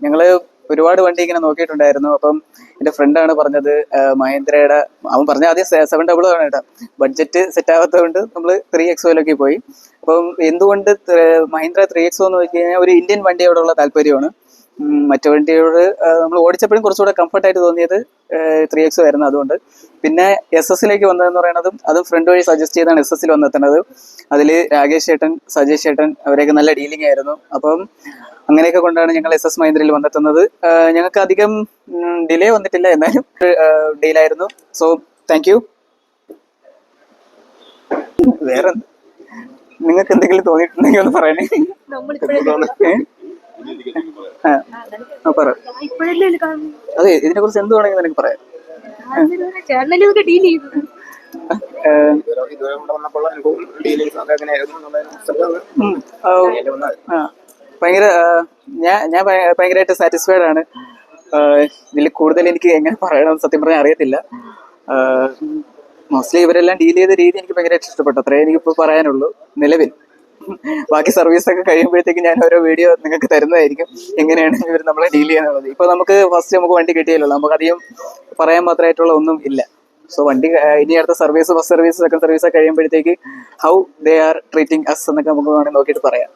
ഞങ്ങള് ഒരുപാട് വണ്ടി ഇങ്ങനെ നോക്കിയിട്ടുണ്ടായിരുന്നു. അപ്പം എൻ്റെ ഫ്രണ്ടാണ് പറഞ്ഞത് മഹേന്ദ്രയുടെ, അവൻ പറഞ്ഞ ആദ്യം 700 ആണ് കേട്ടോ. ബഡ്ജറ്റ് സെറ്റ് ആവാത്തതുകൊണ്ട് നമ്മൾ 3XO പോയി. അപ്പം എന്തുകൊണ്ട് മഹീന്ദ്ര 3XO എന്ന് വെച്ച് കഴിഞ്ഞാൽ ഒരു ഇന്ത്യൻ വണ്ടിയോടുള്ള താല്പര്യമാണ്. മറ്റു വണ്ടിയോട് നമ്മൾ ഓടിച്ചപ്പോഴും കുറച്ചുകൂടെ കംഫർട്ടായിട്ട് തോന്നിയത് 3XO ആയിരുന്നു. അതുകൊണ്ട് പിന്നെ SS വന്നതെന്ന് പറയുന്നതും അതും ഫ്രണ്ട് വഴി സജസ്റ്റ് ചെയ്താണ് SS വന്നെത്തുന്നത്. അതിൽ രാകേഷ് ചേട്ടൻ, സജേഷ് ചേട്ടൻ അവരെയൊക്കെ നല്ല ഡീലിംഗ് ആയിരുന്നു. അപ്പം അങ്ങനെയൊക്കെ കൊണ്ടാണ് ഞങ്ങൾ SS മഹീന്ദ്രയിൽ വന്നെത്തുന്നത്. ഞങ്ങൾക്ക് അധികം ഡിലേ വന്നിട്ടില്ല, എന്നാലും ഡീലായിരുന്നു. So thank you. വേറെ നിങ്ങൾക്ക് എന്തെങ്കിലും തോന്നിയിട്ടുണ്ടെങ്കിൽ ഒന്ന് പറയണേ. പറ. അതെ, ഇതിനെ കുറിച്ച് എന്ത് വേണമെങ്കിൽ നിനക്ക് പറയാം. ഭയങ്കര ഞാൻ ഭയങ്കരമായിട്ട് സാറ്റിസ്ഫൈഡ് ആണ്. ഇതിൽ കൂടുതൽ എനിക്ക് എങ്ങനെ പറയണമെന്ന് സത്യം പറഞ്ഞാൽ അറിയത്തില്ല. മോസ്റ്റ്ലി ഇവരെല്ലാം ഡീൽ ചെയ്ത രീതി എനിക്ക് ഭയങ്കരമായിട്ട് ഇഷ്ടപ്പെട്ടു. അത്രേ എനിക്കിപ്പോൾ പറയാനുള്ളൂ നിലവിൽ. ബാക്കി സർവീസൊക്കെ കഴിയുമ്പോഴത്തേക്ക് ഞാൻ ഓരോ വീഡിയോ നിങ്ങൾക്ക് തരുന്നതായിരിക്കും, എങ്ങനെയാണ് ഇവർ നമ്മളെ ഡീൽ ചെയ്യാനുള്ളത്. ഇപ്പോൾ നമുക്ക് ഫസ്റ്റ് വണ്ടി കിട്ടിയല്ലോ, നമുക്ക് അധികം പറയാൻ മാത്രമായിട്ടുള്ള ഒന്നും ഇല്ല. സോ വണ്ടി ഇനി അടുത്ത service, first service, second service കഴിയുമ്പോഴത്തേക്ക് how they are treating us എന്നൊക്കെ നമുക്ക് വേണമെങ്കിൽ നോക്കിയിട്ട് പറയാം.